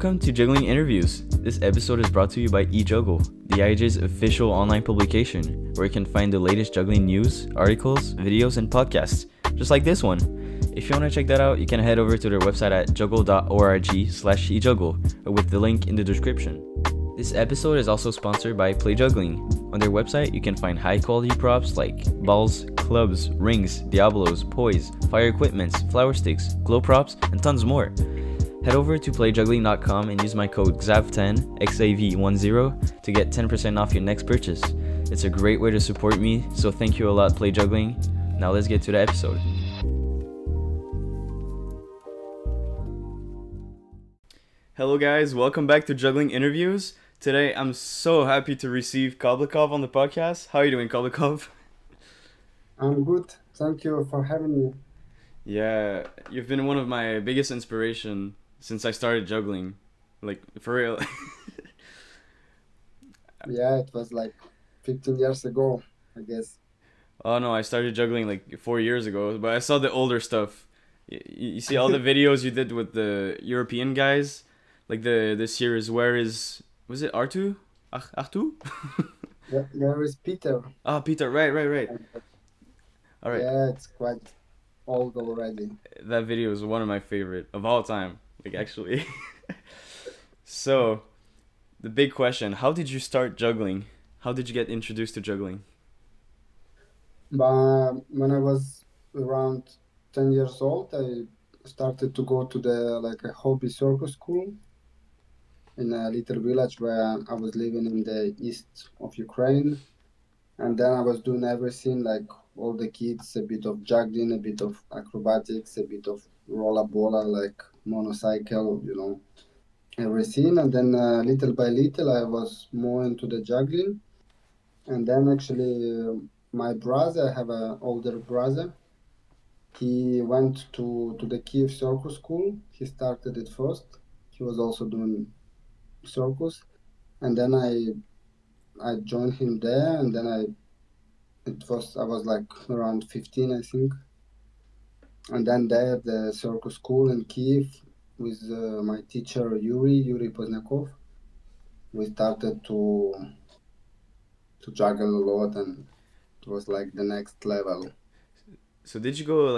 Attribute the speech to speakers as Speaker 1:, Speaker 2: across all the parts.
Speaker 1: Welcome to Juggling Interviews. This episode is brought to you by eJuggle, the IJ's official online publication, where you can find the latest juggling news, articles, videos, and podcasts, just like this one. If you want to check that out, you can head over to their website at juggle.org/ejuggle, or with the link in the description. This episode is also sponsored by Play Juggling. On their website, you can find high-quality props like balls, clubs, rings, diablos, poise, fire equipments, flower sticks, glow props, and tons more. Head over to playjuggling.com and use my code XavJuggles, XavJuggles10, to get 10% off your next purchase. It's a great way to support me, so thank you a lot, Play Juggling. Now let's get to the episode. Hello guys, welcome back to Juggling Interviews. Today I'm so happy to receive Koblikov on the podcast. How are you doing, Koblikov?
Speaker 2: I'm good. Thank you for having me.
Speaker 1: Yeah, you've been one of my biggest inspiration since I started juggling. Like, for real.
Speaker 2: Yeah, it was like 15 years ago, I guess.
Speaker 1: Oh no, I started juggling like 4 years ago, but I saw the older stuff. You see all the videos you did with the European guys? Like the series, was it Artu? Artu?
Speaker 2: There is Peter.
Speaker 1: Ah, Peter, right. Alright,
Speaker 2: Yeah, it's quite old already.
Speaker 1: that video is one of my favorite of all time. Like, actually. So, the big question, how did you start juggling? How did you get introduced to juggling?
Speaker 2: But when I was around 10 years old, I started to go to the like a hobby circus school in a little village where I was living in the east of Ukraine. And then I was doing everything like all the kids, a bit of juggling, a bit of acrobatics, a bit of roller bola, like motorcycle, everything. And then little by little, I was more into the juggling. And then actually, my brother, I have an older brother. He went to the Kiev Circus School. He started it first. He was also doing circus. And then I joined him there. And then I was like around 15, I think. And then there, the circus school in Kiev with my teacher Yuri Poznakov, we started to juggle a lot, and it was like the next level.
Speaker 1: So did you go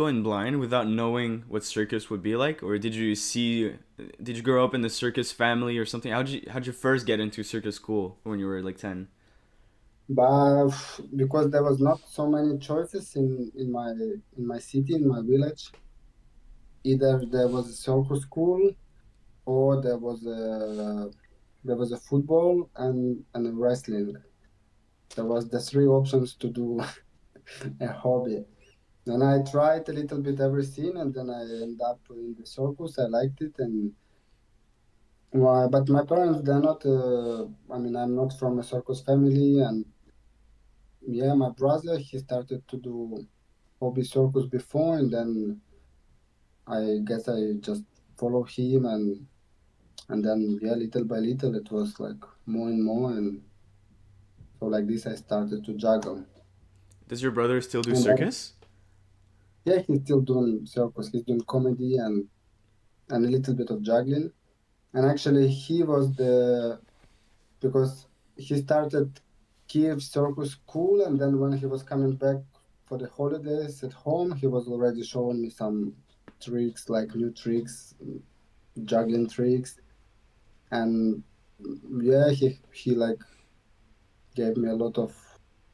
Speaker 1: in blind without knowing what circus would be like, or did you grow up in the circus family or something? How'd you first get into circus school when you were like 10?
Speaker 2: But because there was not so many choices in my city, in my village, either there was a circus school or there was a football and a wrestling. There was the three options to do a hobby. And I tried a little bit everything, and then I ended up in the circus. I liked it, and but my parents, they're not. I mean, I'm not from a circus family, and yeah, my brother, he started to do hobby circus before, and then I guess I just follow him, and then yeah, little by little, it was like more and more, and so like this, I started to juggle,
Speaker 1: Does your brother still do
Speaker 2: and then
Speaker 1: circus?
Speaker 2: yeah, he's still doing circus. He's doing comedy and a little bit of juggling. And actually, he was because he started Kiev Circus School, and then when he was coming back for the holidays at home, he was already showing me some tricks, like new tricks, juggling tricks, and yeah, he like gave me a lot of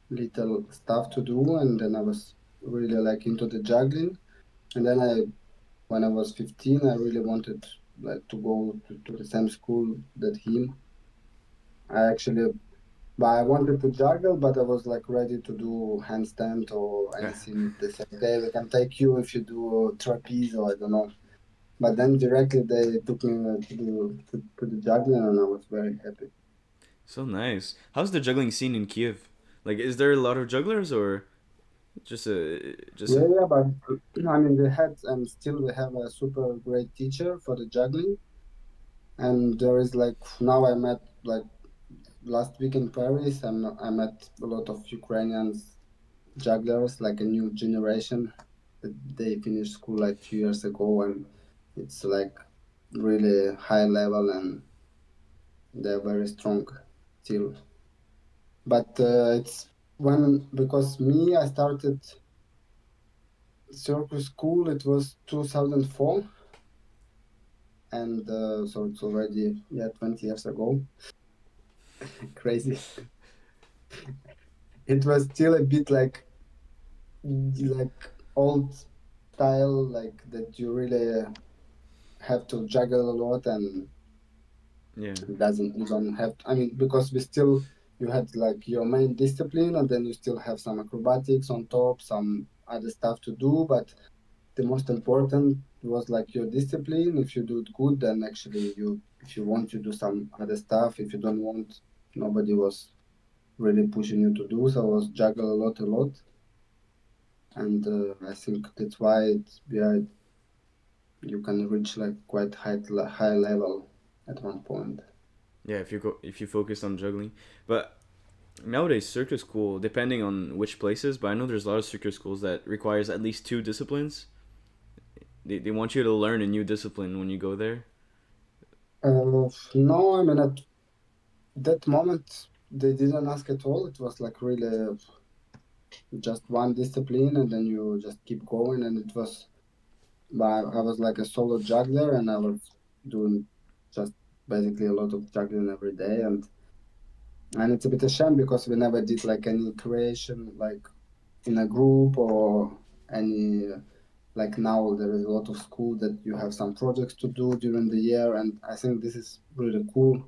Speaker 2: little stuff to do, and then I was really like into the juggling, and then when I was 15, I really wanted like to go to the same school that him. I actually, but I wanted to juggle, but I was like ready to do handstand or
Speaker 1: Yeah.
Speaker 2: anything. They said, okay, we can take you if you do trapeze or I don't know. But then directly they took me to the juggling, and I was very happy.
Speaker 1: So nice. How's the juggling scene in Kiev? Like, is there a lot of jugglers or just
Speaker 2: Yeah,
Speaker 1: a
Speaker 2: yeah, but I mean, we had and still we have a super great teacher for the juggling, and there is like now I met like last week in Paris, I met a lot of Ukrainians jugglers, like a new generation. They finished school like 2 years ago, and it's like really high level, and they're very strong still. But it's when because me I started circus school. It was 2004, and so it's already 20 years ago. Crazy. It was still a bit like old style, like that you really have to juggle a lot, and
Speaker 1: Yeah.
Speaker 2: it doesn't you don't have. I mean, because we still you had like your main discipline, and then you still have some acrobatics on top, some other stuff to do, but the most important was like your discipline. If you do it good, then actually you if you want to do some other stuff. If you don't want, nobody was really pushing you to do so. I was juggle a lot, and I think that's why you can reach like quite high level at one point.
Speaker 1: Yeah, if you focus on juggling. But nowadays circus school, depending on which places, but I know there's a lot of circus schools that requires at least two disciplines. They want you to learn a new discipline when you go there.
Speaker 2: No, I mean at that moment they didn't ask at all. It was like really just one discipline, and then you just keep going. And it was, but I was like a solo juggler, and I was doing just basically a lot of juggling every day, and it's a bit a shame because we never did like any creation like in a group or any like now there is a lot of school that you have some projects to do during the year, and I think this is really cool.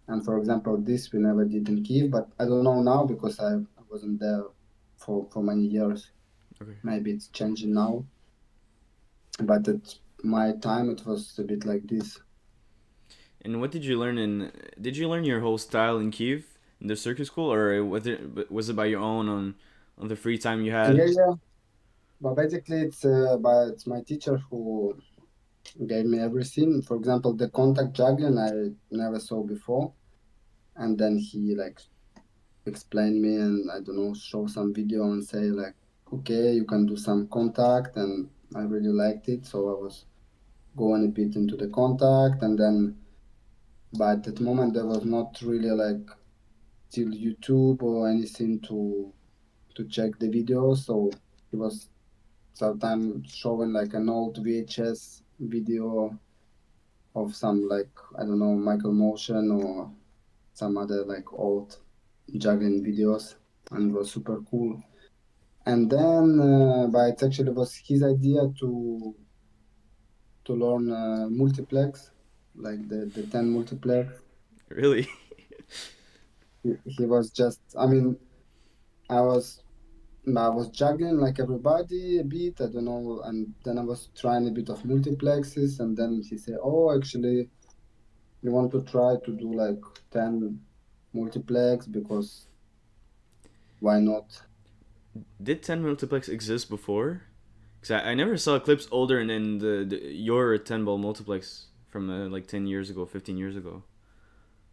Speaker 2: And for example, this we never did in Kiev, but I don't know now because I wasn't there for many years.
Speaker 1: Okay.
Speaker 2: Maybe it's changing now, but at my time it was a bit like this.
Speaker 1: And what did you learn in? Did you learn your whole style in Kiev in the circus school, or was it by your own on the free time you
Speaker 2: Yeah,
Speaker 1: had?
Speaker 2: yeah. But basically, it's my teacher who gave me everything. For example, the contact juggling I never saw before, and then he like explain me, and I don't know, show some video and say like, okay, you can do some contact, and I really liked it, so I was going a bit into the contact, and then but at the moment there was not really like till YouTube or anything to check the videos, so he was sometimes showing like an old VHS video of some like I don't know Michael Motion or some other like old juggling videos, and it was super cool. And then, but it actually was his idea to learn multiplex, like the 10 multiplex.
Speaker 1: Really?
Speaker 2: He was just, I mean, I was I was juggling like everybody a bit, I don't know, and then I was trying a bit of multiplexes, and then he said, "Oh, actually, you want to try to do like 10 multiplex because why not?"
Speaker 1: Did 10 multiplex exist before? Cause I never saw clips older than your 10 ball multiplex from like 10 years ago, 15 years ago.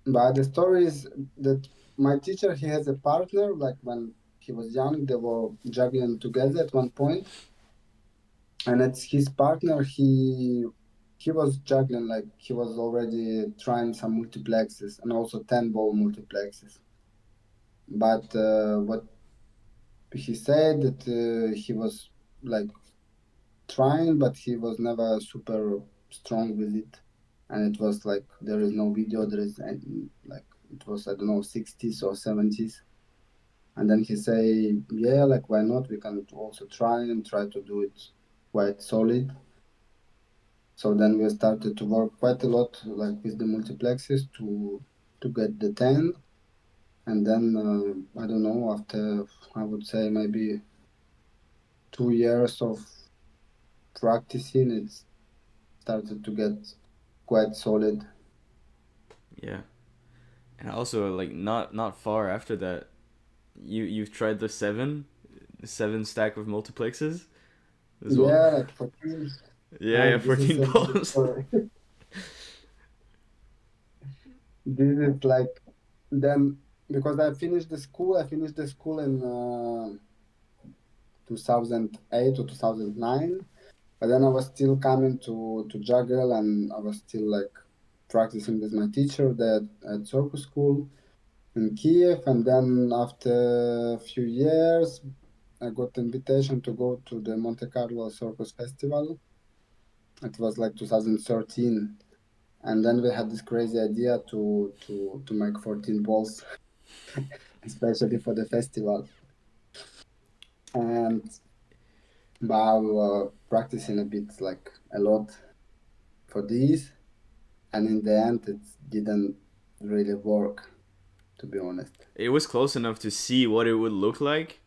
Speaker 2: But the story is that my teacher, he has a partner. Like when he was young, they were juggling together at one point, and it's his partner. He was juggling like he was already trying some multiplexes and also 10 ball multiplexes. But what he said that he was like trying, but he was never super strong with it. And it was like there is no video. There is like it was I don't know 60s or 70s. And then he say, yeah, like why not? We can also try to do it quite solid. So then we started to work quite a lot, like with the multiplexes to get the 10. And then I don't know, after I would say maybe 2 years of practicing, it started to get quite solid.
Speaker 1: Yeah. And also like not far after that, you've tried the seven stack of multiplexes as well.
Speaker 2: Yeah, like 14.
Speaker 1: Yeah, yeah,
Speaker 2: This is
Speaker 1: 14
Speaker 2: a good
Speaker 1: balls.
Speaker 2: story. This is like then because I finished the school in 2008 or 2009, But then I was still coming to juggle, and I was still like practicing with my teacher that at circus school in Kiev. And then after a few years, I got the invitation to go to the Monte Carlo Circus Festival. It was like 2013, and then we had this crazy idea to make 14 balls, especially for the festival. And but we were practicing a bit, like a lot for this, and in the end, it didn't really work, to be honest.
Speaker 1: It was close enough to see what it would look like,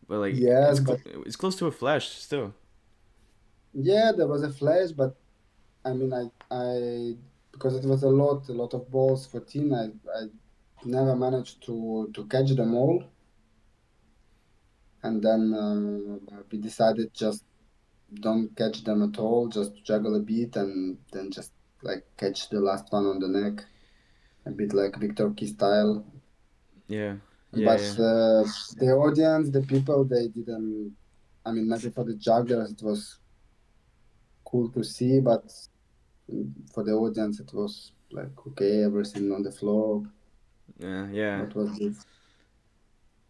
Speaker 1: but like
Speaker 2: Yes, but
Speaker 1: it's close to a flash still.
Speaker 2: yeah, there was a flash, but I mean, I because it was a lot of balls for teen. I never managed to catch them all, and then we decided just don't catch them at all, just juggle a bit, and then just like catch the last one on the neck, a bit like Victor Key style.
Speaker 1: Yeah, yeah,
Speaker 2: But
Speaker 1: yeah,
Speaker 2: the audience, the people, they didn't. I mean, maybe for the jugglers it was cool to see, but for the audience it was like okay, everything on the floor.
Speaker 1: yeah, yeah.
Speaker 2: What was this?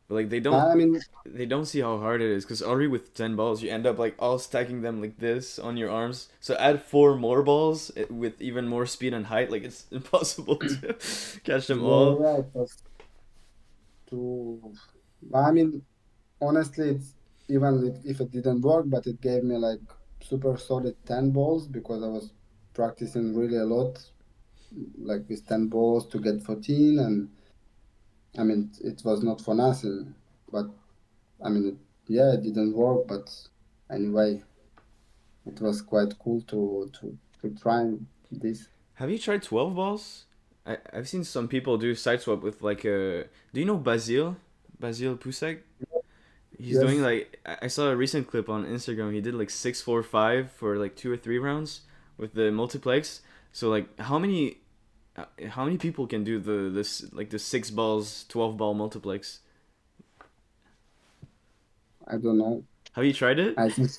Speaker 1: But like
Speaker 2: I mean,
Speaker 1: they don't see how hard it is because already with 10 balls you end up like all stacking them like this on your arms. So add four more balls with even more speed and height. Like it's impossible to catch them
Speaker 2: yeah,
Speaker 1: all.
Speaker 2: yeah, it was too. I mean, honestly, it's even if it didn't work, but it gave me like super solid 10 balls because I was practicing really a lot, like with 10 balls to get 14, and I mean, it was not for nothing, but I mean, yeah, it didn't work, but anyway, it was quite cool to try this.
Speaker 1: Have you tried 12 balls? I've seen some people do side swap with like a. Do you know Basil Pusek? He's doing
Speaker 2: Yes,
Speaker 1: like I saw a recent clip on Instagram. He did like 6 4 5 for like 2 or 3 rounds with the multiplex. So like how many people can do this like the 6 balls 12 ball multiplex?
Speaker 2: I don't know.
Speaker 1: Have you tried it?
Speaker 2: I think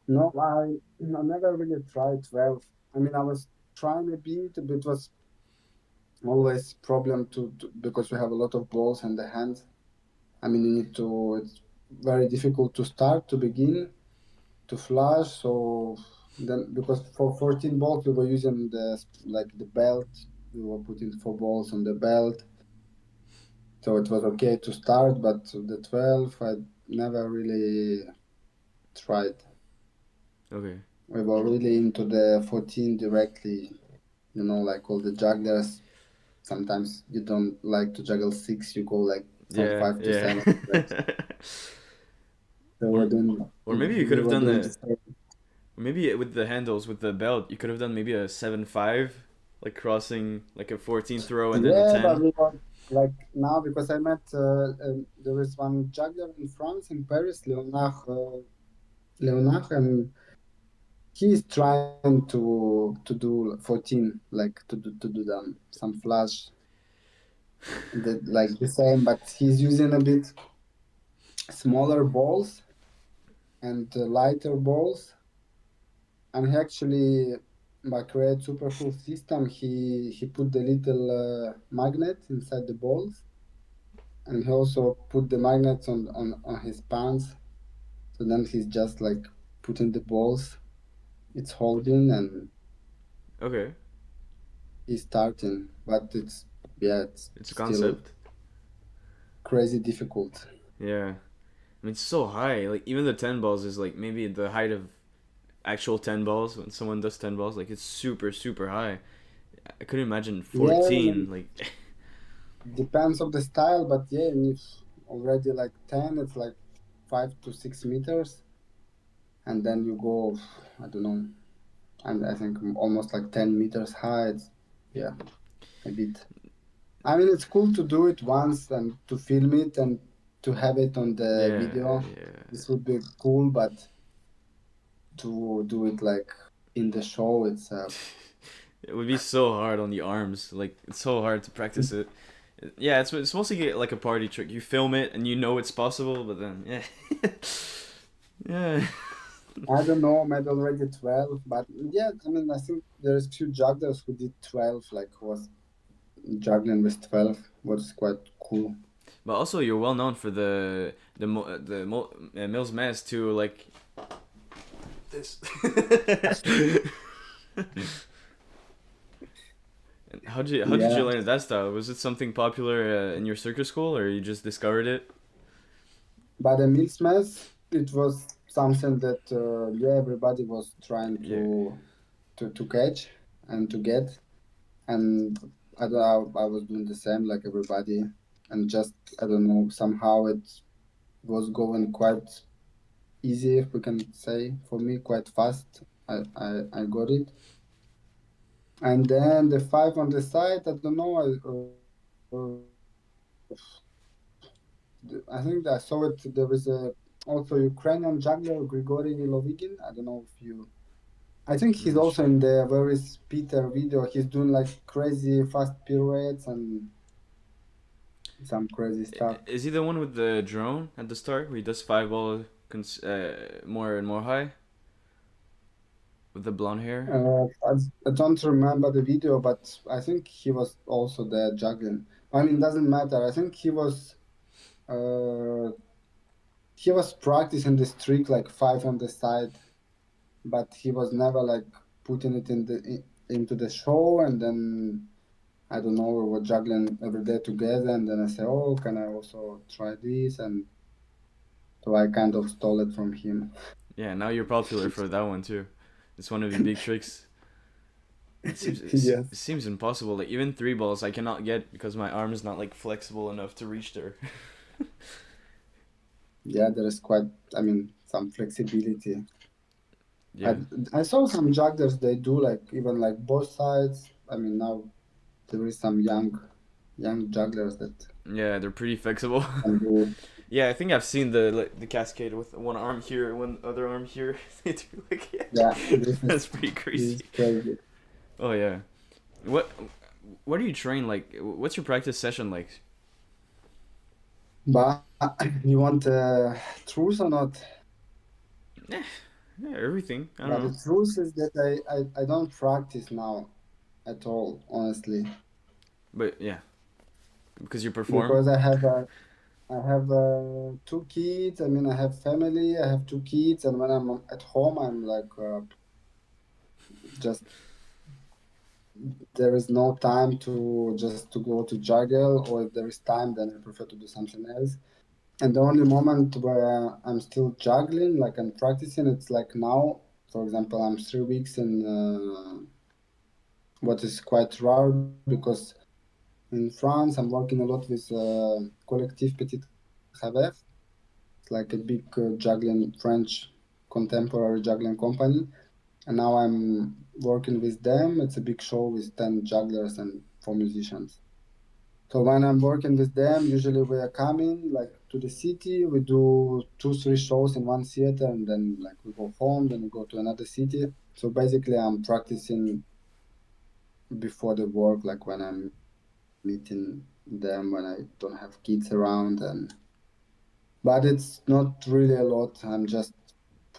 Speaker 2: no, I never really tried 12. I mean, I was trying a bit, but it was always problem to because we have a lot of balls in the hand. I mean, you need to. It's very difficult to start to begin to flash. So then, because for 14 balls we were using the belt, we were putting 4 balls on the belt, so it was okay to start. But the 12, I never really tried.
Speaker 1: Okay.
Speaker 2: We were really into the 14 directly. Like all the jugglers. Sometimes you don't like to juggle six, you go like from
Speaker 1: Yeah,
Speaker 2: 5 to 7.
Speaker 1: yeah.
Speaker 2: Like, so
Speaker 1: or or maybe you could
Speaker 2: we
Speaker 1: have
Speaker 2: were
Speaker 1: done
Speaker 2: doing the
Speaker 1: the
Speaker 2: same.
Speaker 1: maybe with the handles with the belt you could have done maybe a 7 5 like crossing like a 14 throw and then a
Speaker 2: Yeah, but
Speaker 1: 10.
Speaker 2: we were like now because I met there is one juggler in France in Paris, Leonard, and he's trying to do 14, like to do them some flash that like the same, but he's using a bit smaller balls and lighter balls, and he actually by create super cool system. He put the little magnet inside the balls, and he also put the magnets on his pants. So then he's just like putting the balls, it's holding, and
Speaker 1: Okay.
Speaker 2: he's starting. But it's yeah, it's
Speaker 1: It's a
Speaker 2: still
Speaker 1: concept.
Speaker 2: crazy difficult.
Speaker 1: Yeah. I mean, it's so high. Like even the 10 balls is like maybe the height of actual 10 balls when someone does 10 balls. Like it's super super high. I couldn't imagine
Speaker 2: Yeah,
Speaker 1: 14. Like
Speaker 2: depends of the style, but yeah, and if already like 10, it's like 5 to 6 meters, and then you go, I don't know, and I think almost like 10 meters high. It's, yeah, a bit. I mean, it's cool to do it once and to film it and to have it on the
Speaker 1: yeah,
Speaker 2: video.
Speaker 1: yeah.
Speaker 2: This would be cool, but to do it like in the show, it's
Speaker 1: It would be so hard on the arms. Like it's so hard to practice it. Yeah, it's mostly like a party trick. You film it and you know it's possible, but then yeah, yeah.
Speaker 2: I don't know, maybe already 12, but yeah, I mean, I think there's few jugglers who did 12, like who was juggling with 12, what is quite cool.
Speaker 1: But also, you're well known for Mills Mass to like this. How did you
Speaker 2: Yeah,
Speaker 1: learn that style? Was it something popular in your circus school, or you just discovered it?
Speaker 2: but the meal smash, it was something that yeah, everybody was trying
Speaker 1: Yeah,
Speaker 2: to catch and to get, and I don't know, I was doing the same like everybody, and just I don't know, somehow it was going quite easy, if we can say, for me, quite fast. I got it. And then the five on the side, I don't know. I think I saw it. There is a also Ukrainian juggler Grigory Lovigin. I don't know if you. I think
Speaker 1: I'm
Speaker 2: he's
Speaker 1: not
Speaker 2: also
Speaker 1: sure.
Speaker 2: in the very Peter video. He's doing like crazy fast pirouettes and some crazy stuff.
Speaker 1: Is he the one with the drone at the start, where he does five ball more and more high with the blonde hair?
Speaker 2: I don't remember the video, but I think he was also there juggling. I mean, doesn't matter. I think uh, he was practicing this trick like five on the side, but he was never like putting it into the show. And then I don't know, we were juggling every day together, and then I say, "Oh, can I also try this?" And so I kind of stole it from him.
Speaker 1: Yeah, now you're popular for that one too. It's one of your big tricks.
Speaker 2: Yes.
Speaker 1: It seems impossible. Like even three balls, I cannot get because my arm is not like flexible enough to reach there.
Speaker 2: Yeah, there is quite, I mean, some flexibility. I
Speaker 1: Yeah,
Speaker 2: I saw some jugglers they do like even like both sides. I mean now there is some young jugglers that
Speaker 1: yeah, they're pretty flexible.
Speaker 2: can do.
Speaker 1: Yeah, I think I've seen the cascade with one arm here, one other arm here. They do like
Speaker 2: Yeah,
Speaker 1: yeah. That's pretty
Speaker 2: this is
Speaker 1: crazy.
Speaker 2: crazy.
Speaker 1: Oh yeah. What what do you train like? What's your practice session like?
Speaker 2: But you want truth or not?
Speaker 1: Yeah, everything. I don't
Speaker 2: But
Speaker 1: know.
Speaker 2: the truth is that I don't practice now at all, honestly,
Speaker 1: But yeah, because you perform.
Speaker 2: because I have two kids. I mean, I have family. I have two kids, and when I'm at home, I'm like just there is no time to just to go to juggle, or if there is time, then I prefer to do something else. And the only moment where I'm still juggling, like I'm practicing, it's like now. For example, I'm 3 weeks in what is quite rare because in France I'm working a lot with Collectif Petit Xavier. It's like a big juggling French contemporary juggling company, and now I'm working with them. It's a big show with 10 jugglers and 4 musicians. So when I'm working with them, usually we are coming like to the city. We do 2 3 shows in one theater, and then like we go home. Then we go to another city. So basically, I'm practicing before the work, like when I'm meeting them when I don't have kids around. And but it's not really a lot. I'm just,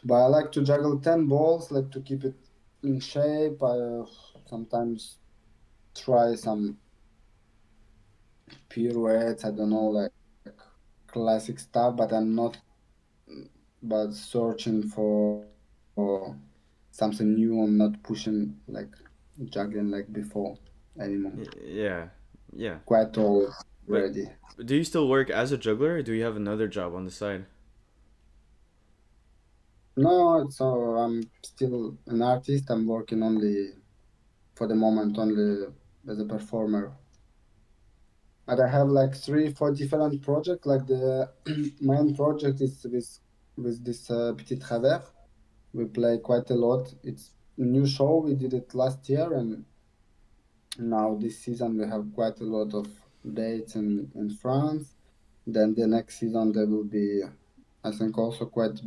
Speaker 2: but I like to juggle 10 balls, like to keep it in shape. I sometimes try some pirouettes. I don't know, like classic stuff, but I'm not but searching for something new. I'm not pushing like juggling like before anymore.
Speaker 1: Yeah, yeah.
Speaker 2: Quite all
Speaker 1: But
Speaker 2: ready.
Speaker 1: do you still work as a juggler, or do you have another job on the side?
Speaker 2: No, so I'm still an artist. I'm working only for the moment only as a performer. But I have like 3 4 different projects. Like the main project is with this Petit Travers. We play quite a lot. It's a new show. We did it last year, and now this season we have quite a lot of dates in France. Then the next season there will be, I think, also quite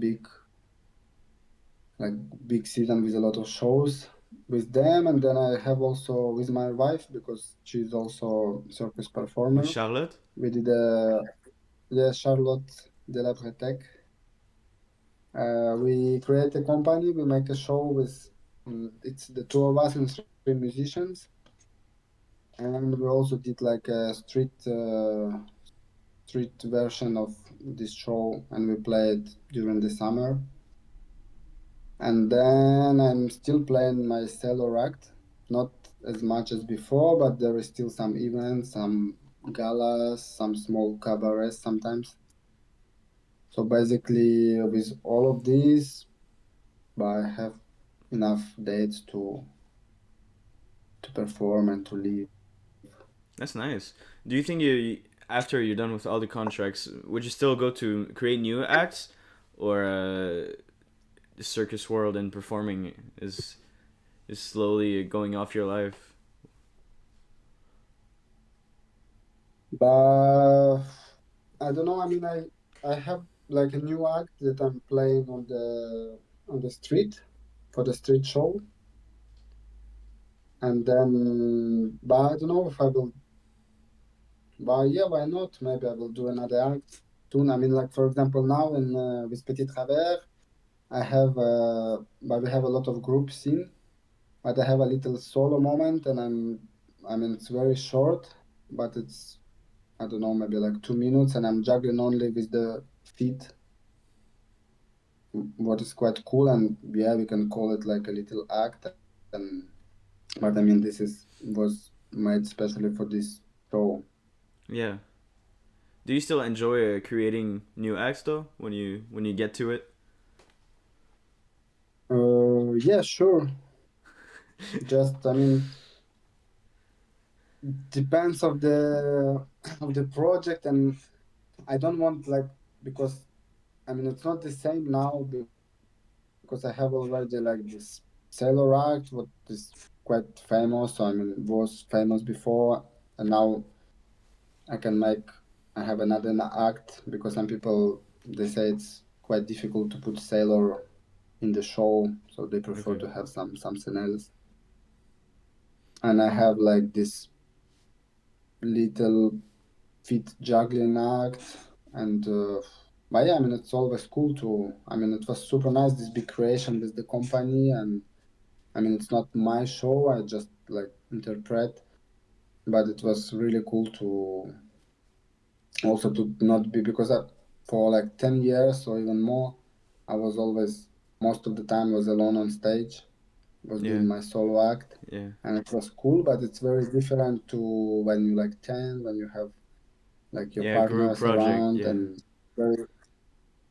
Speaker 2: like big season with a lot of shows with them. And then I have also with my wife because she's also circus
Speaker 1: With
Speaker 2: performer.
Speaker 1: Charlotte?
Speaker 2: We did a, yeah, Charlotte de la Bretèque. We create a company. We make a show with it's the two of us and three musicians, and we also did like a street version of this show, and we played during the summer. And then I'm still playing my cello act, not as much as before, but there is still some events, some galas, some small cabarets sometimes. So basically, with all of these, I have enough dates to perform and to leave.
Speaker 1: That's nice. Do you think after you're done with all the contracts, would you still go to create new acts, or the circus world and performing is slowly going off your life?
Speaker 2: But I don't know. I mean, I have like a new act that I'm playing on the street for the street show, and then but I don't know if I will. But yeah, why not? Maybe I will do another act soon. I mean, like for example, now in with Petit Travers, I have but we have a lot of group scene, but I have a little solo moment, and I mean, it's very short, but it's I don't know, maybe like 2 minutes, and I'm juggling only with the feet, what is quite cool, and yeah, we can call it like a little act, and but I mean, this is was made especially for this show.
Speaker 1: Yeah. Do you still enjoy creating new acts though when you get to it?
Speaker 2: Yeah, sure. Just I mean, depends of the project, and I don't want like because I mean it's not the same now because I have already like this sailor act what is quite famous. So I mean it was famous before, and now I can make I have another act because some people they say it's quite difficult to put sailor in the show, so they prefer
Speaker 1: Okay.
Speaker 2: to have something else. And I have like this little fit juggling act, and but yeah, I mean it's always cool to. I mean it was super nice this big creation with the company, and I mean it's not my show. I just like interpret, but it was really cool to also to not be because for like 10 years or even more, I was always most of the time was alone on stage, was
Speaker 1: Yeah.
Speaker 2: doing my solo act,
Speaker 1: Yeah.
Speaker 2: and it was cool. But it's very different to when you like 10, when you have like your
Speaker 1: Yeah. Group
Speaker 2: partners
Speaker 1: project.
Speaker 2: around,
Speaker 1: Yeah.
Speaker 2: and very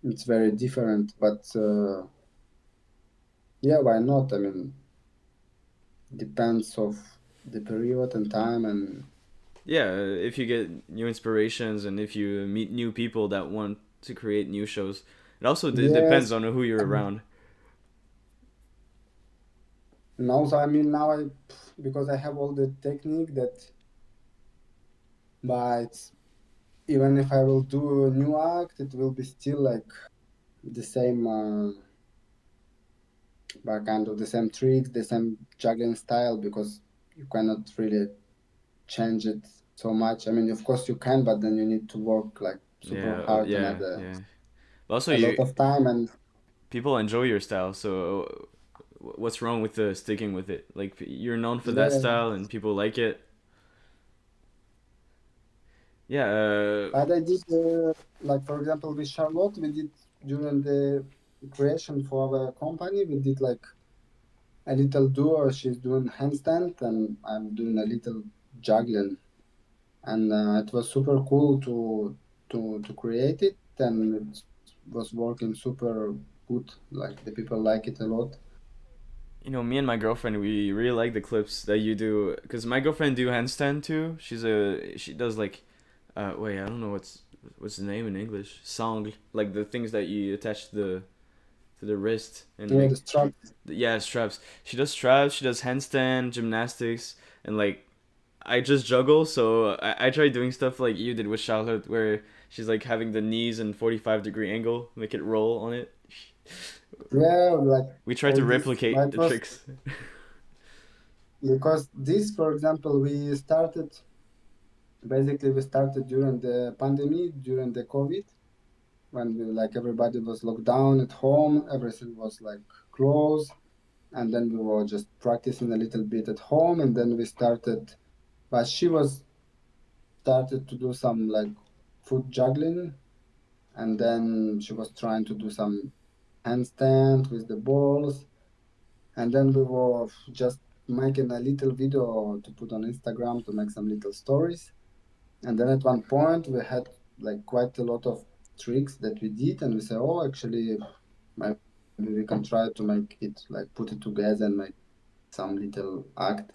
Speaker 2: it's very different. But yeah, why not? I mean, depends of the period and time, and
Speaker 1: Yeah. If you get new inspirations and if you meet new people that want to create new shows, it also depends
Speaker 2: yes,
Speaker 1: on who you're around.
Speaker 2: and also I mean now I because I have all the technique that, but even if I will do a new act, it will be still like the same, but kind of the same tricks, the same juggling style because you cannot really change it so much. I mean, of course you can, but then you need to work like super
Speaker 1: Yeah.
Speaker 2: hard and
Speaker 1: Yeah.
Speaker 2: add
Speaker 1: Yeah. But also,
Speaker 2: a lot
Speaker 1: you
Speaker 2: of time. And
Speaker 1: people enjoy your style. So what's wrong with sticking with it? Like you're known for that
Speaker 2: yeah,
Speaker 1: style and people like it. Yeah.
Speaker 2: but I did like for example with Charlotte, we did during the creation for our company, we did like a little duo. She's doing handstand and I'm doing a little juggling, and it was super cool to create it, and it was working super good. Like the people like it a lot.
Speaker 1: Me and my girlfriend, we really like the clips that you do. Cause my girlfriend do handstand too. She does like, wait, I don't know what's the name in English. Song, like the things that you attach to the wrist and
Speaker 2: Yeah,
Speaker 1: like,
Speaker 2: the strap.
Speaker 1: yeah, straps. She does straps. She does handstand, gymnastics, and like I just juggle. So I try doing stuff like you did with Charlotte, where she's like having the knees in 45-degree angle, make it roll on it.
Speaker 2: Yeah, like
Speaker 1: We try
Speaker 2: all
Speaker 1: to
Speaker 2: this.
Speaker 1: replicate
Speaker 2: But
Speaker 1: the
Speaker 2: it was
Speaker 1: tricks.
Speaker 2: because this, for example, we started basically we started during the pandemic, during the COVID, when we, like everybody was locked down at home, everything was like closed, and then we were just practicing a little bit at home, and then we started. But she was started to do some like foot juggling, and then she was trying to do some handstand with the balls, and then we were just making a little video to put on Instagram to make some little stories. And then at one point we had like quite a lot of tricks that we did, and we said, oh, actually, maybe we can try to make it like put it together and make some little act.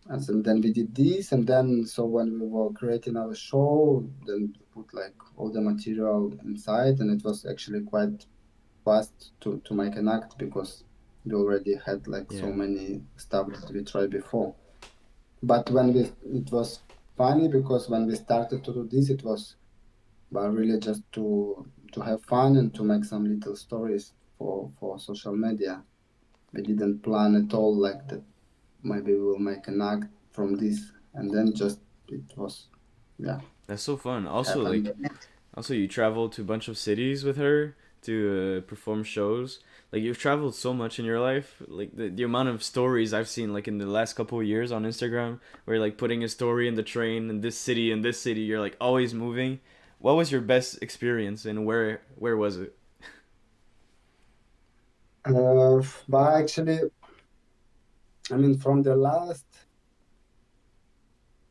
Speaker 2: And so then we did this, and then so when we were creating our show, then we put like all the material inside, and it was actually quite fast to make an act because we already had like so
Speaker 1: Yeah.
Speaker 2: many stuff that we tried before. But when we, it was funny because when we started to do this, it was but really just to have fun and to make some little stories for social media. We didn't plan at all like that. Maybe we'll make an act from this, and then just it was, yeah,
Speaker 1: That's so fun.
Speaker 2: it
Speaker 1: Also,
Speaker 2: happened.
Speaker 1: like, also you traveled to a bunch of cities with her to perform shows. Like you've traveled so much in your life. Like the amount of stories I've seen like in the last couple of years on Instagram, where you're, like putting a story in the train in this city and this city. You're like always moving. What was your best experience and where was it?
Speaker 2: But actually, I mean, from the last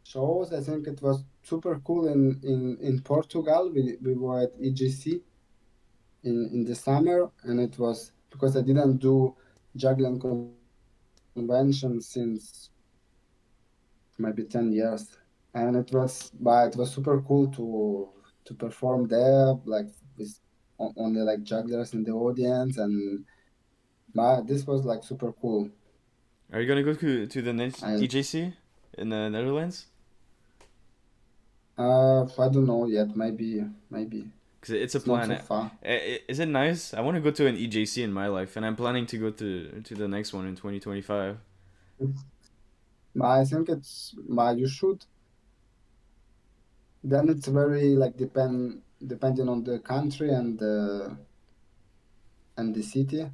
Speaker 2: shows, I think it was super cool in Portugal. We were at EGC in the summer, and it was because I didn't do juggling convention since maybe 10 years, and it was super cool to perform there, like with only like jugglers in the audience, and but this was like super cool.
Speaker 1: Are you gonna go to the next
Speaker 2: I
Speaker 1: EJC in the Netherlands?
Speaker 2: I don't know yet. Maybe
Speaker 1: Cause it's a
Speaker 2: it's not
Speaker 1: plan.
Speaker 2: so far.
Speaker 1: Is it nice? I want to go to an EJC in my life, and I'm planning to go to the next one in 2025.
Speaker 2: But I think but you should. Then it's very like depending on the country and the city.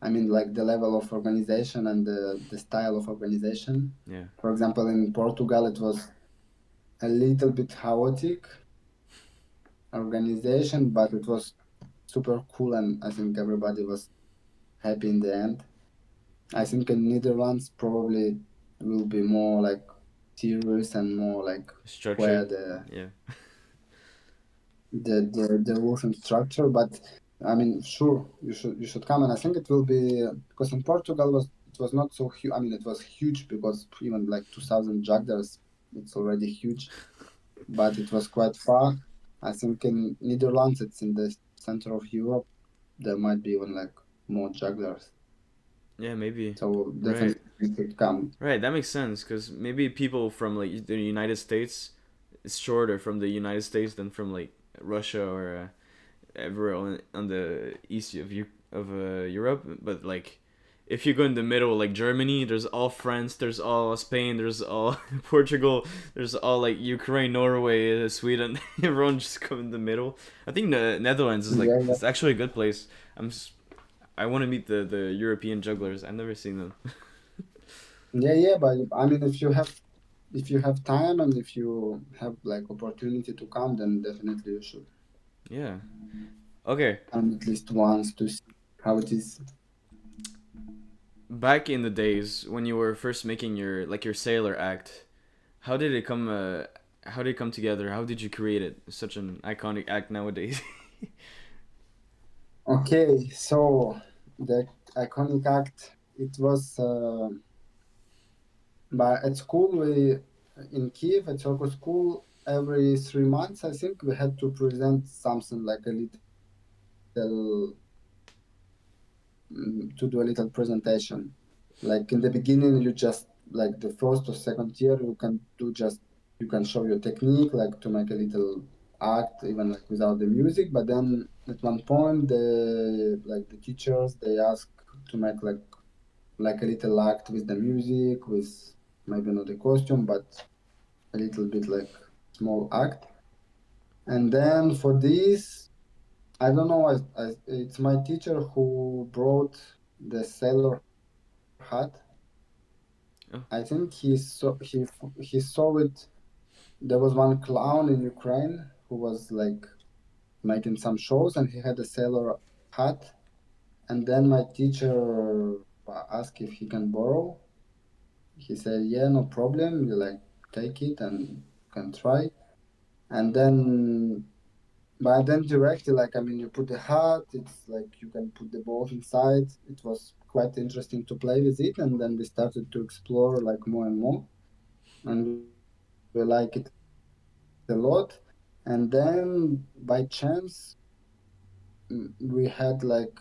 Speaker 2: I mean, like the level of organization and the style of organization.
Speaker 1: Yeah.
Speaker 2: For example, in Portugal, it was a little bit chaotic organization, but it was super cool, and I think everybody was happy in the end. I think in Netherlands probably will be more like serious and more like where
Speaker 1: Structured.
Speaker 2: the
Speaker 1: Yeah.
Speaker 2: the Russian structure. But I mean, sure, you should come, and I think it will be because in Portugal was it was not so huge. I mean, it was huge because even like 2,000 jugglers, it's already huge, but it was quite far. I think in Netherlands, it's in the center of Europe. There might be even like more jugglers,
Speaker 1: Yeah, maybe.
Speaker 2: so
Speaker 1: Right.
Speaker 2: definitely you should come.
Speaker 1: Right. That makes sense because maybe people from like the United States, it's shorter from the United States than from like Russia or everywhere on the east of Europe. But like, if you go in the middle, like Germany, there's all France, there's all Spain, there's all Portugal, there's all like Ukraine, Norway, Sweden. Everyone just come in the middle. I think the Netherlands is like
Speaker 2: Yeah,
Speaker 1: it's actually a good place. I want to meet the European jugglers. I've never seen them.
Speaker 2: yeah. But I mean, if you have time and if you have like opportunity to come, then definitely you should
Speaker 1: Yeah. Okay.
Speaker 2: come at least once to see how it is.
Speaker 1: Back in the days when you were first making your like your sailor act, how did it come? How did it come together? How did you create it? Such an iconic act nowadays.
Speaker 2: Okay, so the iconic act it was but at school we in Kiev at Circus school every 3 months I think we had to present something like a little to do a little presentation. Like in the beginning, you just like the first or second year, you can do just you can show your technique, like to make a little act, even like without the music. But then at one point, the teachers they ask to make like a little act with the music, with maybe not a costume, but a little bit like small act. And then for this, I don't know. It's my teacher who brought the sailor hat. I think
Speaker 1: Oh,
Speaker 2: he saw it. There was one clown in Ukraine who was like making some shows, and he had a sailor hat. And then my teacher asked if he can borrow. He said, "Yeah, no problem. You like take it and can try." And then, but then directly, like I mean, you put the hat. It's like you can put the balls inside. It was quite interesting to play with it, and then we started to explore like more and more, and we like it a lot. And then by chance, we had like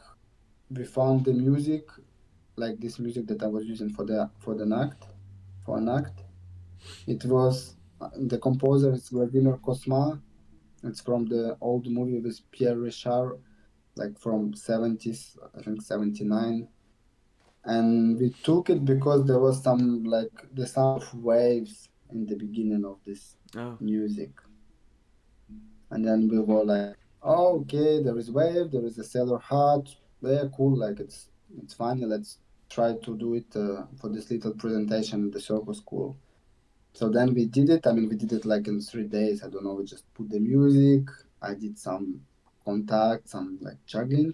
Speaker 2: we found the music, like this music that I was using for the act, for an act. It was the composer is Vladimir Kosma. It's from the old movie with Pierre Richard, like from 70s, I think 79. And we took it because there was some like the sound of waves in the beginning of this
Speaker 1: oh,
Speaker 2: music. And then we were like, oh, okay, there is wave, there is a sailor hat. Yeah, cool. Like it's funny. Let's try to do it for this little presentation at the circus school. So then we did it. I mean, we did it like in 3 days. I don't know. We just put the music. I did some contact, some like juggling,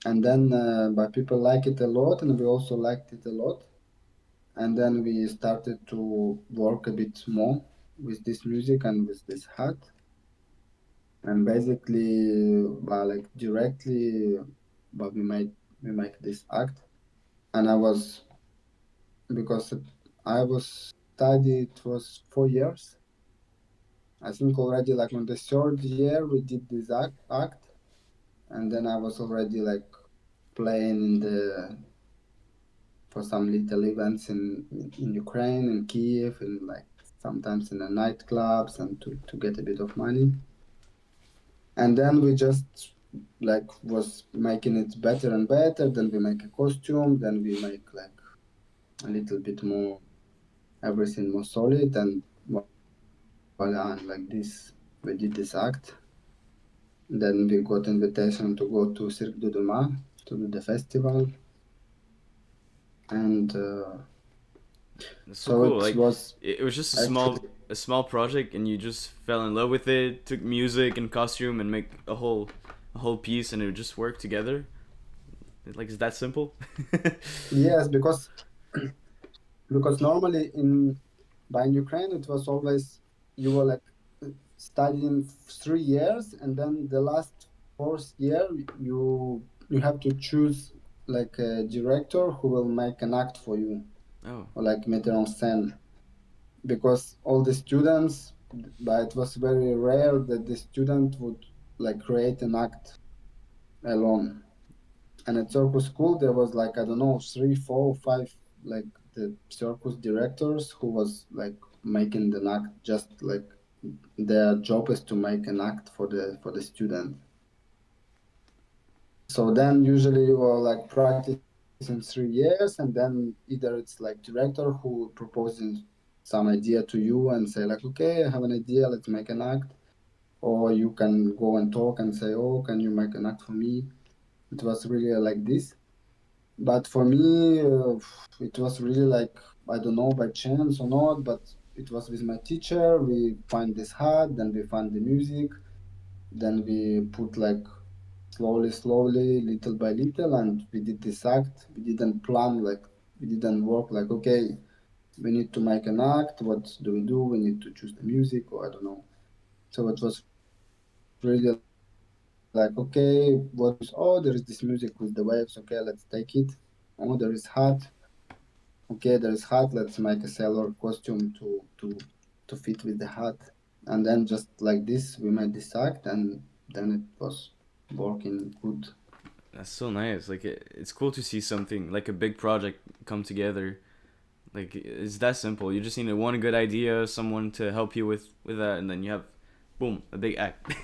Speaker 2: and then but people like it a lot, and we also liked it a lot. And then we started to work a bit more with this music and with this hat, and basically, like directly, but we make this act, and I was because I was studied it was 4 years. I think already like on the third year we did this act, and then I was already like playing in the for some little events in Ukraine, in Kiev, and like sometimes in the nightclubs and to get a bit of money. And then we just like was making it better and better. Then we make a costume. Then we make like a little bit more everything more solid. And voila, and like this we did this act. Then we got invitation to go to Cirque du Doma to do the festival, and
Speaker 1: that's so
Speaker 2: so
Speaker 1: cool.
Speaker 2: it
Speaker 1: Like,
Speaker 2: was
Speaker 1: it was just
Speaker 2: actually
Speaker 1: a small project, and you just fell in love with it. Took music and costume and make a whole piece, and it just worked together. Like, is that simple?
Speaker 2: yes, because normally in Ukraine it was always you were like studying 3 years, and then the last fourth year you have to choose like a director who will make an act for you
Speaker 1: Oh,
Speaker 2: or like mettre en scène, because all the students, but it was very rare that the student would like create an act alone. And at circus school there was like I don't know 3 4 5 like the circus directors who was like making the act, just like their job is to make an act for the student. So then usually you are like practicing 3 years, and then either it's like director who proposes some idea to you and say like, okay, I have an idea, let's make an act. Or you can go and talk and say, oh, can you make an act for me? It was really like this. But for me, it was really like, I don't know by chance or not, but it was with my teacher. We find this hat, then we find the music, then we put like slowly, little by little, and we did this act. We didn't plan like, we didn't work like, okay, we need to make an act. What do we do? We need to choose the music, or I don't know. So it was really like, okay, what do we use? Oh, there is this music with the waves. Okay, let's take it. Oh, there is hat. Okay, there is hat. Let's make a sailor costume to fit with the hat. And then just like this, we made this act, and then it was working good.
Speaker 1: that's so nice. Like, it's cool to see something like a big project come together. Like, it's that simple. You just need one good idea, someone to help you with that, and then you have, boom, a big act.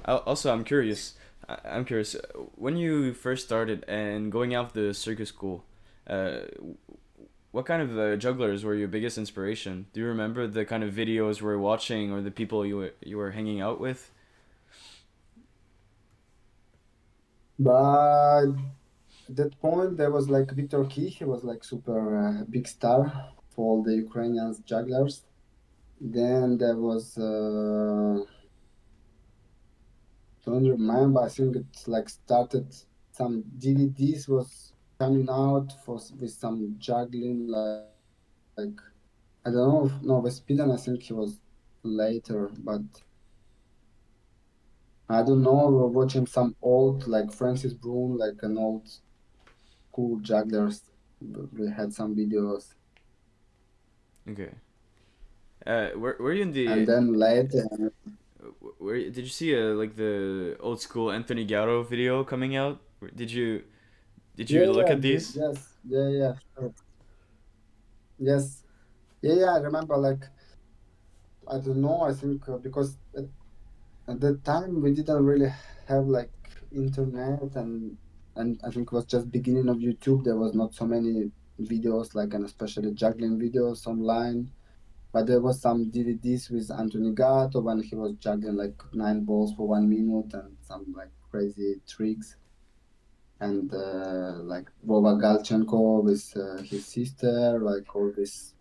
Speaker 1: Also, I'm curious. I'm curious. When you first started and going out the circus school, uh, what kind of jugglers were your biggest inspiration? Do you remember the kind of videos you were watching or the people you were hanging out with?
Speaker 2: But at that point, there was like Victor Key. He was like super big star for all the Ukrainians jugglers. Then there was don't remember. I think it like started some DVDs was coming out for with some juggling like I don't know. No, Vespiden I think he was later, but I don't know. We were watching some old like Francis Broom, like an old cool jugglers. We had some videos,
Speaker 1: Okay. Were you in
Speaker 2: and
Speaker 1: the
Speaker 2: then later,
Speaker 1: where did you see like the old school Anthony Gallo video coming out? Did you
Speaker 2: yeah,
Speaker 1: look
Speaker 2: yeah,
Speaker 1: at these?
Speaker 2: yes, yeah, yeah, sure. Yes, yeah, yeah. I remember like I don't know. I think because at that time we didn't really have like internet and I think it was just beginning of YouTube. There was not so many videos like and especially juggling videos online. But there was some DVDs with Anthony Gatto when he was juggling like 9 balls for 1 minute and some like crazy tricks. And like Vova Galchenko with his sister, like all this.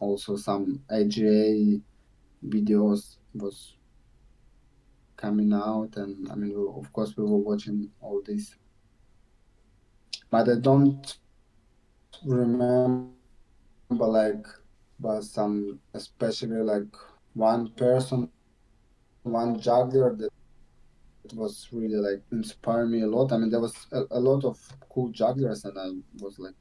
Speaker 2: Also some AGA videos was coming out, and I mean, of course, we were watching all this. But I don't remember like, but some especially like one person, one juggler that was really like inspired me a lot. I mean, there was a lot of cool jugglers, and I was like,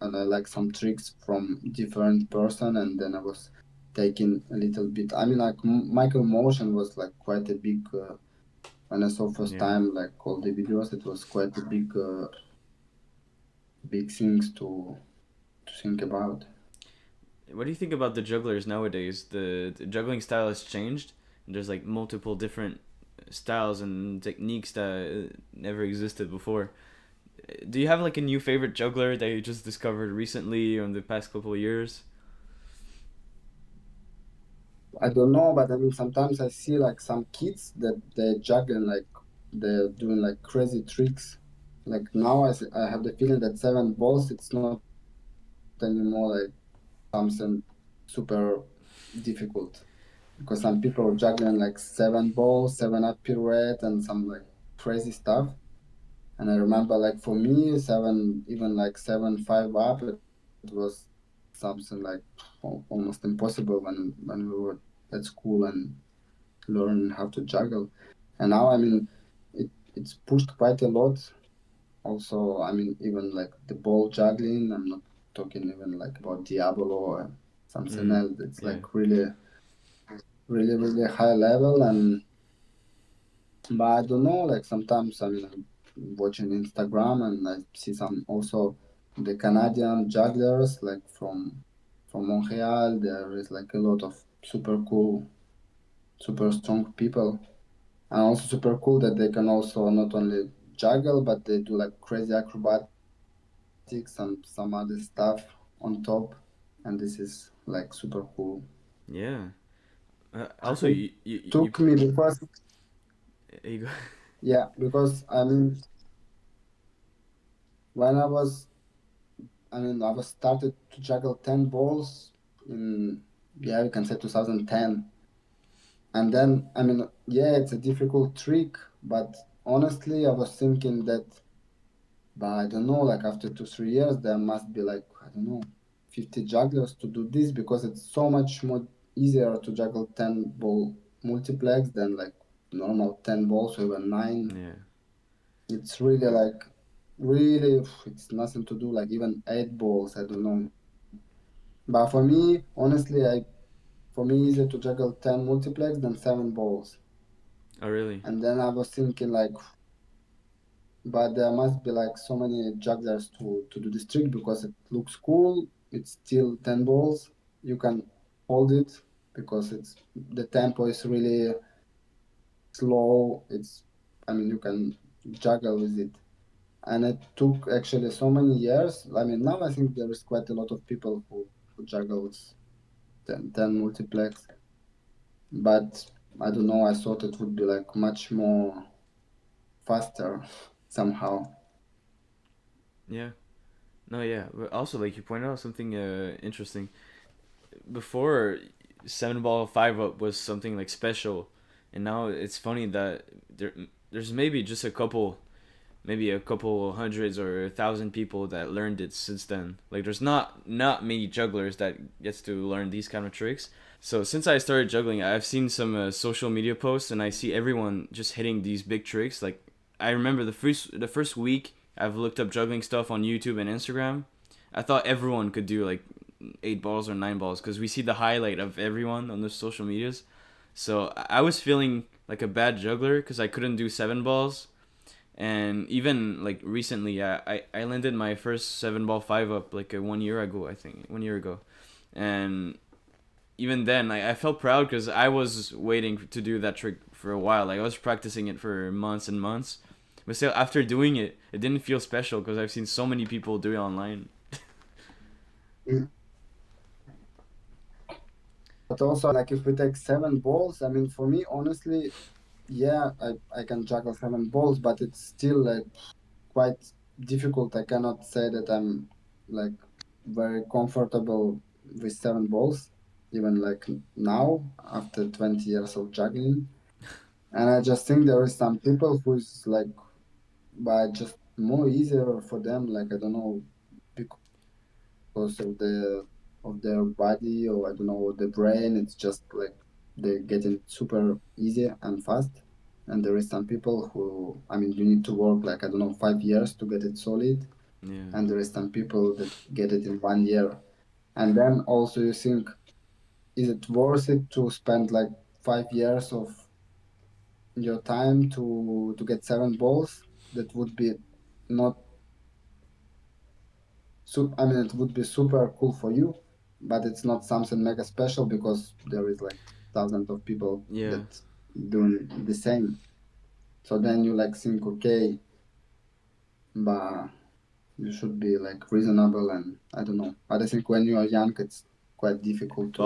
Speaker 2: and I like some tricks from different person, and then I was taking a little bit. I mean, like Michael Motion was like quite a big. When I saw first time
Speaker 1: Yeah.
Speaker 2: like all the videos, it was quite a big things to think about.
Speaker 1: What do you think about the jugglers nowadays? The juggling style has changed. There's like multiple different styles and techniques that never existed before. Do you have like a new favorite juggler that you just discovered recently or in the past couple of years?
Speaker 2: I don't know, but I mean sometimes I see like some kids that they're juggling like they're doing like crazy tricks. Like now I have the feeling that 7 balls it's not anymore like something super difficult because some people are juggling like 7 balls, 7 up pirouette and some like crazy stuff. And I remember like for me seven even like 7 5 up it was something like almost impossible when we were at school and learn how to juggle. And now, I mean, it's pushed quite a lot. Also, I mean, even like the ball juggling, I'm not talking even like about Diablo or something
Speaker 1: Mm.
Speaker 2: else. It's
Speaker 1: Yeah.
Speaker 2: like really high level. And but I don't know, like sometimes I mean, I'm watching Instagram and I see some also the Canadian jugglers like from Montreal. There is like a lot of super cool, super strong people. And also super cool that they can also not only juggle, but they do like crazy acrobatics and some other stuff on top. And this is like super cool.
Speaker 1: Yeah.
Speaker 2: It
Speaker 1: Also,
Speaker 2: took me because
Speaker 1: you go.
Speaker 2: yeah, because I mean when I mean I was started to juggle 10 balls in yeah you can say 2010. And then I mean yeah it's a difficult trick, but honestly I was thinking that but I don't know, like after 2 3 years, there must be like, I don't know, 50 jugglers to do this because it's so much more easier to juggle 10 ball multiplex than like normal 10 balls or even nine.
Speaker 1: Yeah.
Speaker 2: It's really like, really, it's nothing to do, like even 8 balls, I don't know. But for me, honestly, for me, easier to juggle 10 multiplex than 7 balls.
Speaker 1: Oh, really?
Speaker 2: And then I was thinking like, but there must be like so many jugglers to do this trick because it looks cool. It's still 10 balls. You can hold it because it's the tempo is really slow. It's I mean you can juggle with it. and it took actually so many years. I mean, now I think there is quite a lot of people who juggles 10 multiplex, but I don't know. I thought it would be like much more faster somehow.
Speaker 1: Yeah. No, yeah. But also, like you pointed out something interesting. Before, seven ball five up was something like special, and now it's funny that there's maybe just a couple, maybe a couple hundreds or 1,000 people that learned it since then. Like there's not many jugglers that gets to learn these kind of tricks. So since I started juggling, I've seen some social media posts, and I see everyone just hitting these big tricks. Like I remember the first week I've looked up juggling stuff on YouTube and Instagram. I thought everyone could do like 8 balls or 9 balls because we see the highlight of everyone on the social medias. So I was feeling like a bad juggler because I couldn't do 7 balls. And even like recently, I landed my first 7 ball five up like 1 year ago, I think 1 year ago, and even then I felt proud because I was waiting to do that trick for a while. Like I was practicing it for months and months, but still after doing it, it didn't feel special because I've seen so many people do it online.
Speaker 2: Mm. But also, like if we take 7 balls, I mean, for me, honestly, yeah, I can juggle 7 balls, but it's still like quite difficult. I cannot say that I'm like very comfortable with 7 balls, even like now after 20 years of juggling. And I just think there is some people who's like, by just more easier for them, like I don't know, because of their body or I don't know the brain. It's just like they get it super easy and fast. And there is some people who, I mean, you need to work like I don't know 5 years to get it solid,
Speaker 1: Yeah.
Speaker 2: and there is some people that get it in 1 year. And then also you think, is it worth it to spend like 5 years of your time to get 7 balls? That would be not so. I mean, it would be super cool for you, but it's not something mega special because there is like thousands of people
Speaker 1: Yeah.
Speaker 2: that doing the same. So then you like think, okay, but you should be like reasonable and I don't know. But I think when you are young, it's quite difficult
Speaker 1: But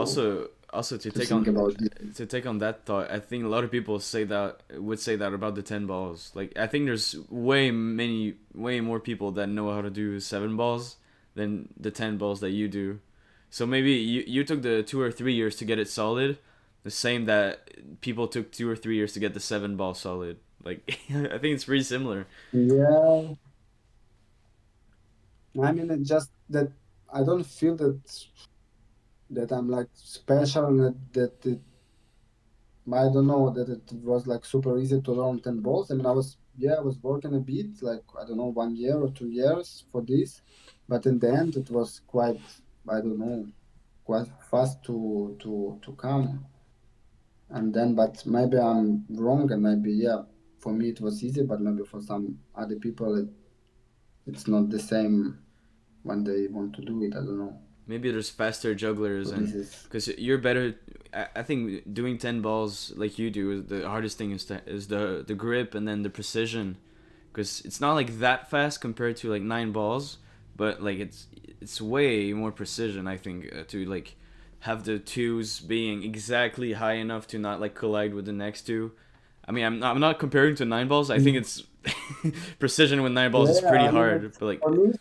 Speaker 1: also
Speaker 2: to think about this.
Speaker 1: to take on that thought, I think a lot of people would say that about the 10 balls. Like I think there's way more people that know how to do 7 balls than the 10 balls that you do. So maybe you took the 2 or 3 years to get it solid, the same that people took 2 or 3 years to get the 7 ball solid. Like I think it's pretty similar.
Speaker 2: Yeah, I mean, it's just that I don't feel that I'm like special and that it, I don't know that it was like super easy to learn 10 balls. I mean, I was working a bit, like I don't know, 1 year or 2 years for this, but in the end, it was quite, I don't know, quite fast to come. And then, but maybe I'm wrong, and maybe yeah, for me it was easy, but maybe for some other people it's not the same when they want to do it. I don't know.
Speaker 1: Maybe there's faster jugglers,
Speaker 2: So
Speaker 1: and
Speaker 2: this is
Speaker 1: because you're better. I think doing 10 balls like you do, the hardest thing is the grip and then the precision, because it's not like that fast compared to like 9 balls, but like it's way more precision. I think to like have the twos being exactly high enough to not like collide with the next two. I mean, I'm not comparing to 9 balls. I think it's precision with 9 balls is
Speaker 2: yeah.
Speaker 1: pretty
Speaker 2: I mean,
Speaker 1: hard,
Speaker 2: it's
Speaker 1: but
Speaker 2: for
Speaker 1: like
Speaker 2: me.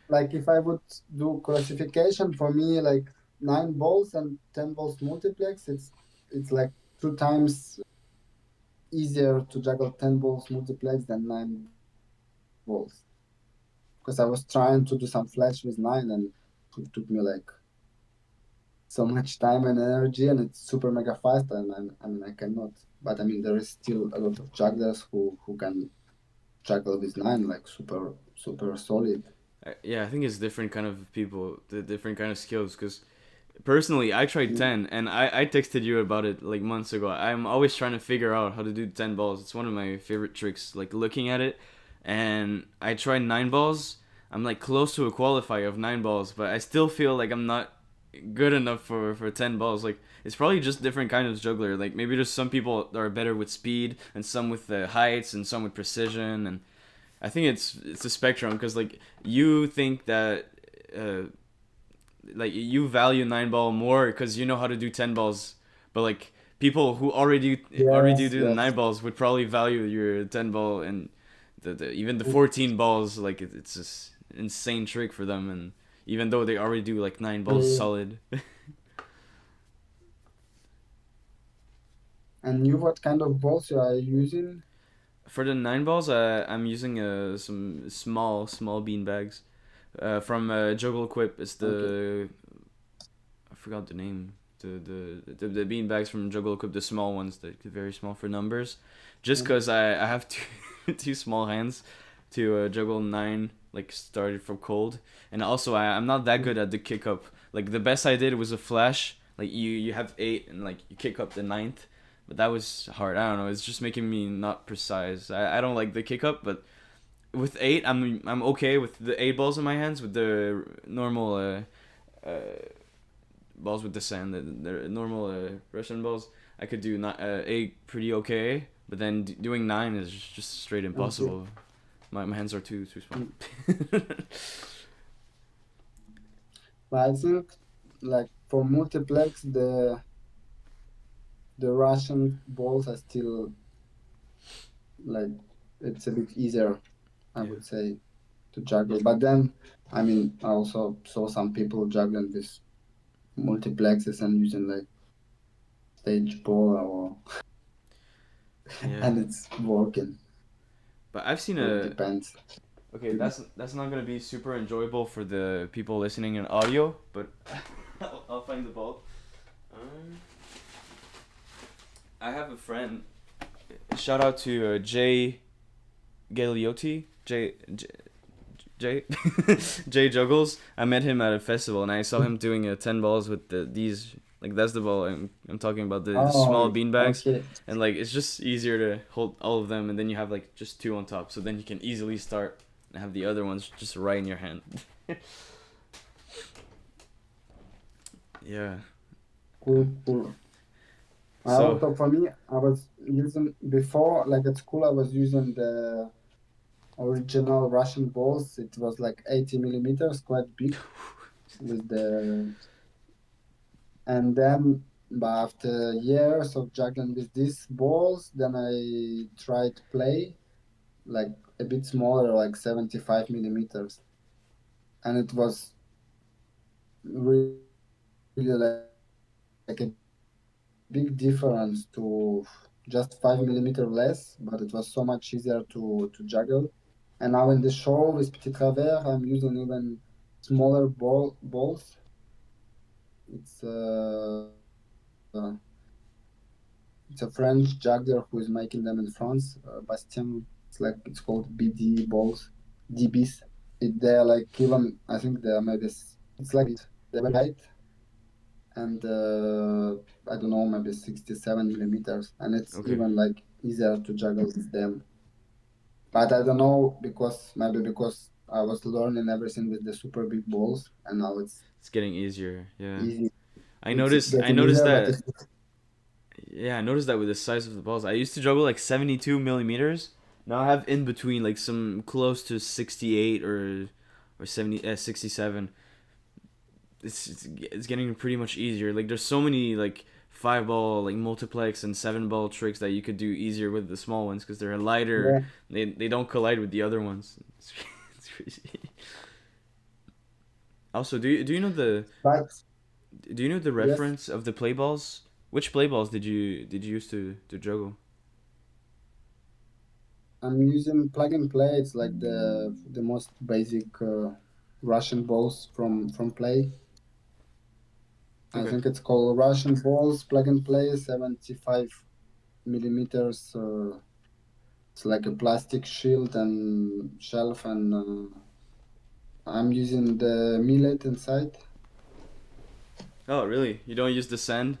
Speaker 2: Like if I would do classification for me, like 9 balls and 10 balls multiplex, it's like 2 times easier to juggle 10 balls multiplex than 9 balls. Because I was trying to do some flash with nine, and it took me like so much time and energy, and it's super mega fast, and I mean I cannot. But I mean there is still a lot of jugglers who can juggle with nine like super solid.
Speaker 1: yeah, I think it's different kind of people, the different kind of skills. Because personally, I tried
Speaker 2: Mm.
Speaker 1: 10, and I texted you about it like months ago. I'm always trying to figure out how to do 10 balls. It's one of my favorite tricks. Like looking at it, and I tried 9 balls. I'm like close to a qualifier of 9 balls, but I still feel like I'm not good enough for 10 balls. Like it's probably just different kind of juggler. Like maybe there's some people that are better with speed, and some with the heights, and some with precision, and I think it's a spectrum because like you think that like you value 9 ball more because you know how to do 10 balls, but like people who already
Speaker 2: Yes,
Speaker 1: do the
Speaker 2: yes.
Speaker 1: 9 balls would probably value your 10 ball and even the 14 balls. Like it's just insane trick for them, and even though they already do like 9 balls
Speaker 2: Exactly.
Speaker 1: solid.
Speaker 2: And you, what kind of balls you are using?
Speaker 1: For the 9 balls, I'm using some small bean bags from Juggle Equip. It's
Speaker 2: Okay.
Speaker 1: the I forgot the name. The bean bags from Juggle Equip, the small ones, the very small for numbers. Just
Speaker 2: Mm.
Speaker 1: cause I have two small hands to juggle 9 like started from cold, and also I'm not that good at the kick up. Like the best I did was a flash. Like you have 8 and like you kick up the ninth, but that was hard. I don't know. It's just making me not precise. I don't like the kick up, but with 8 I'm okay with the 8 balls in my hands with the normal balls with the sand, the normal Russian balls. I could do 8 pretty okay, but then doing 9 is just straight
Speaker 2: Okay.
Speaker 1: impossible. My hands are too small.
Speaker 2: Mm. But I think like for multiplex, the Russian balls are still like it's a bit easier, I
Speaker 1: Yeah,
Speaker 2: would say, to juggle. But then, I mean, I also saw some people juggling with multiplexes and using like stage ball or
Speaker 1: yeah.
Speaker 2: and it's working.
Speaker 1: But I've seen
Speaker 2: So it
Speaker 1: a
Speaker 2: depends.
Speaker 1: okay. That's not gonna be super enjoyable for the people listening in audio, but I'll find the ball. Um, I have a friend. Shout out to Jay Gagliotti. Jay Jay Juggles. I met him at a festival and I saw him doing 10 balls with these like that's the ball I'm talking about the small
Speaker 2: Oh,
Speaker 1: bean bags,
Speaker 2: okay.
Speaker 1: and like it's just easier to hold all of them and then you have like just 2 on top, so then you can easily start and have the other ones just right in your hand. Yeah.
Speaker 2: Cool, cool. I
Speaker 1: So
Speaker 2: also, for me, I was using before, like at school, I was using the original Russian balls. It was like 80 millimeters, quite big with the, and then, but after years of juggling with these balls, then I tried to play like a bit smaller, like 75 millimeters. And it was really like a big difference to just 5 millimeter less, but it was so much easier to juggle. And now in the show with Petit Travers, I'm using even smaller balls. It's a French juggler who is making them in France, Bastien. It's called BD balls, DBs. They're like even I think they're maybe they're very light and I don't know maybe 67 millimeters, and it's
Speaker 1: okay,
Speaker 2: even like easier to juggle with them. But I don't know because maybe because I was learning everything with the super big balls, and now it's
Speaker 1: it's getting easier. Yeah.
Speaker 2: easy.
Speaker 1: I
Speaker 2: It's
Speaker 1: noticed I
Speaker 2: getting
Speaker 1: noticed
Speaker 2: easier, but
Speaker 1: that
Speaker 2: it's
Speaker 1: Yeah, I noticed that with the size of the balls. I used to juggle like 72 millimeters. Now I have in between like some close to 68 or 70 67. It's getting pretty much easier. Like there's so many like 5 ball like multiplex and 7 ball tricks that you could do easier with the small ones because they're lighter.
Speaker 2: yeah.
Speaker 1: They don't collide with the other ones. It's crazy. Also, do you know
Speaker 2: But
Speaker 1: the
Speaker 2: yes,
Speaker 1: reference of the play balls? Which play balls did you use to juggle?
Speaker 2: I'm using plug and play. It's like the most basic Russian balls from Play. I
Speaker 1: Okay.
Speaker 2: think it's called Russian balls plug and play, 75 millimeters. It's like a plastic shield and shelf, and I'm using the millet inside.
Speaker 1: Oh, really? You don't use the sand?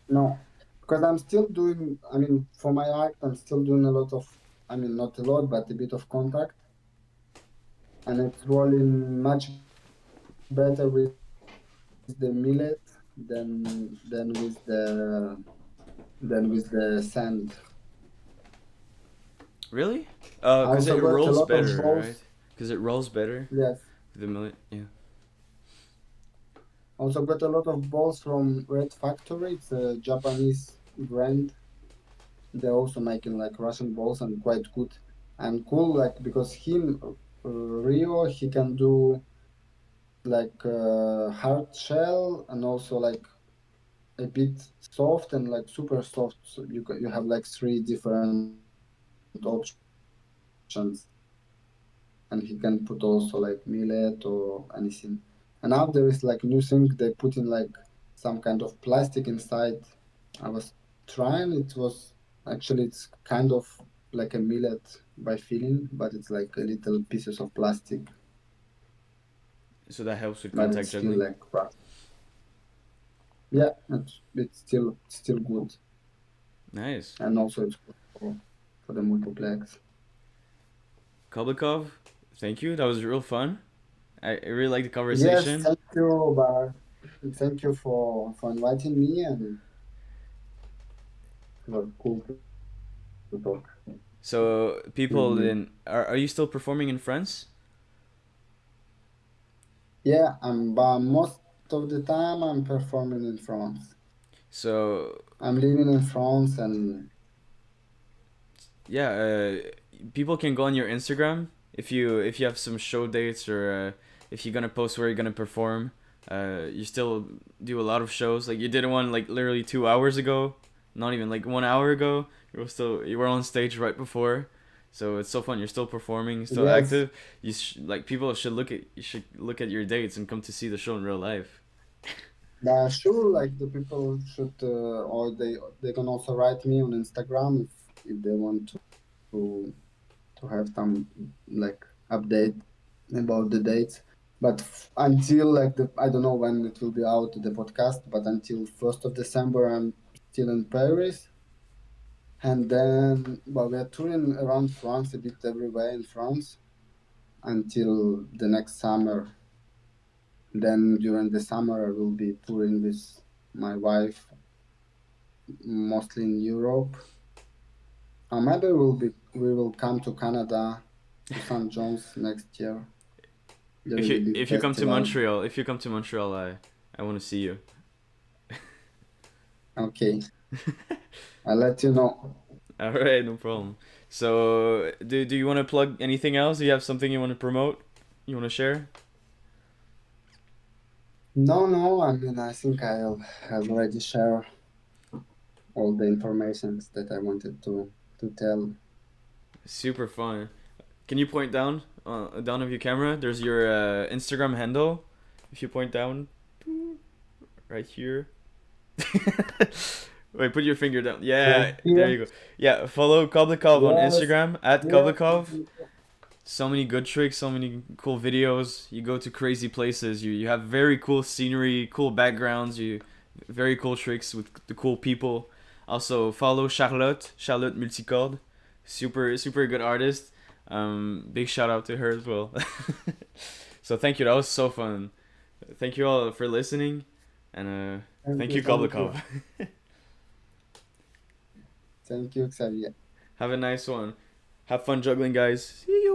Speaker 2: No, because I'm still doing. I mean, for my art, I'm still doing a lot of. I mean, not a lot, but a bit of contact, and it's rolling much better with the millet than with the sand.
Speaker 1: Really?
Speaker 2: I
Speaker 1: Cause
Speaker 2: also
Speaker 1: it
Speaker 2: got a
Speaker 1: rolls
Speaker 2: lot of
Speaker 1: better, right?
Speaker 2: balls.
Speaker 1: Cause it rolls better.
Speaker 2: Yes.
Speaker 1: The million, yeah.
Speaker 2: Also got a lot of balls from Red Factory. It's a Japanese brand. They're also making like Russian balls and quite good and cool. Like because Rio, he can do like hard shell and also like a bit soft and like super soft. So you have like three different options, and he can put also like millet or anything. And now there is like new thing they put in like some kind of plastic inside. I was trying. It was actually it's kind of like a millet by feeling, but it's like a little pieces of plastic,
Speaker 1: So that helps with
Speaker 2: but it's
Speaker 1: contact
Speaker 2: still
Speaker 1: juggling.
Speaker 2: like rough. Yeah, it's still good,
Speaker 1: Nice.
Speaker 2: and also it's good for the multiplex.
Speaker 1: Koblikov, thank you. That was real fun. I really like the
Speaker 2: Yes,
Speaker 1: conversation.
Speaker 2: thank you, Bar. Thank you for inviting me, and it was cool to talk.
Speaker 1: So
Speaker 2: With you.
Speaker 1: people in are you still performing in France?
Speaker 2: Yeah, but most of the time I'm performing in France.
Speaker 1: So
Speaker 2: I'm living in France, and
Speaker 1: yeah, people can go on your Instagram if you have some show dates or if you're gonna post where you're gonna perform. You still do a lot of shows. Like you did one like literally 2 hours ago, not even like 1 hour ago. You were on stage right before, so it's so fun. You're still performing, still
Speaker 2: yes,
Speaker 1: active. Like people should look at your dates and come to see the show in real life.
Speaker 2: sure. Like the people should, or they can also write me on Instagram if they want to have some like update about the dates. But until like I don't know when it will be out the podcast, but until 1st of December, I'm still in Paris, and then well, we are touring around France a bit everywhere in France until the next summer. Then during the summer, I will be touring with my wife, mostly in Europe. Maybe we will come to Canada, to St. John's next year. There is a big festival.
Speaker 1: If you come to Montreal, I want to see you.
Speaker 2: Okay, I'll let you know.
Speaker 1: All right, no problem. So, do you want to plug anything else? Do you have something you want to promote? You want to share?
Speaker 2: No, no, I mean, I think I'll have already shared all the informations that I wanted to tell.
Speaker 1: Super fun. Can you point down of your camera? There's your Instagram handle. If you point down, right here. Wait, put your finger down.
Speaker 2: Right
Speaker 1: Yeah, there
Speaker 2: here.
Speaker 1: you go. Yeah, follow Koblikov on
Speaker 2: Yes,
Speaker 1: Instagram at
Speaker 2: here.
Speaker 1: Koblikov. So many good tricks, so many cool videos. You go to crazy places. You have very cool scenery, cool backgrounds. You very cool tricks with the cool people. Also follow Charlotte Multicorde, super good artist. Big shout out to her as well. So thank you. That was so fun. Thank you all for listening, and
Speaker 2: Thank
Speaker 1: thank
Speaker 2: you,
Speaker 1: you
Speaker 2: thank you.
Speaker 1: Koblikov.
Speaker 2: Thank you, Xavier.
Speaker 1: Have a nice one. Have fun juggling, guys. See you.